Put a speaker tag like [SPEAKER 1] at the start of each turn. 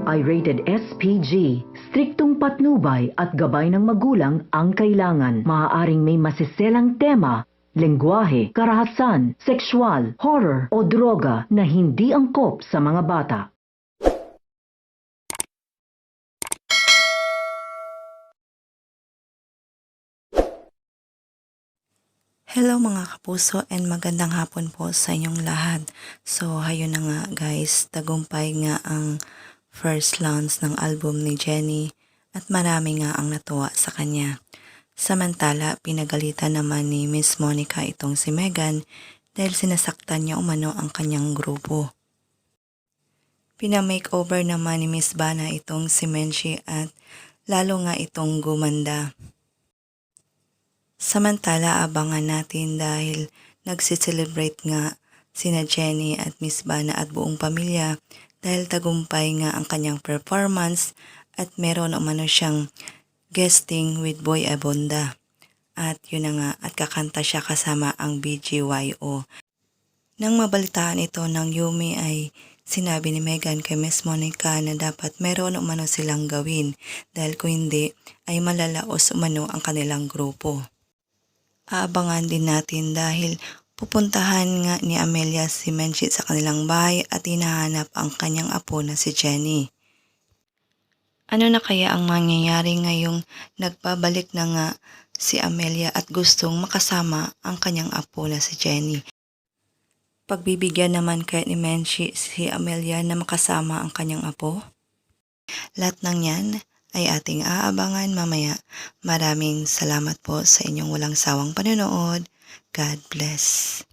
[SPEAKER 1] ay rated SPG. Striktong patnubay at gabay ng magulang ang kailangan. Maaaring may masiselang tema, lengguwahe, karahasan, sexual, horror o droga na hindi angkop sa mga bata.
[SPEAKER 2] Hello mga kapuso and magandang hapon po sa inyong lahat. So hayun na nga guys, tagumpay nga ang first launch ng album ni Jennie at marami nga ang natuwa sa kanya. Samantala, pinagalitan naman ni Miss Monica itong si Megan dahil sinasaktan niya umano ang kanyang grupo. Pina-makeover naman ni Miss Bana itong si Menchie at lalo nga itong gumanda. Samantala, abangan natin dahil nagsi-celebrate nga sina Jennie at Miss Bana at buong pamilya dahil tagumpay nga ang kanyang performance at meron umano siyang guesting with Boy Abonda. At yun na nga, at kakanta siya kasama ang BGYO. Nang mabalitaan ito ng Yumi ay sinabi ni Megan kay Miss Monica na dapat meron umano silang gawin dahil kung hindi ay malalaos umano ang kanilang grupo. Aabangan din natin dahil pupuntahan nga ni Amelia si Menchie sa kanilang bahay at hinahanap ang kanyang apo na si Jennie. Ano na kaya ang mangyayari ngayong nagbabalik na nga si Amelia at gustong makasama ang kanyang apo na si Jennie? Pagbibigyan naman kaya ni Menchie si Amelia na makasama ang kanyang apo? Lahat ng yan ay ating aabangan mamaya. Maraming salamat po sa inyong walang sawang panonood. God bless.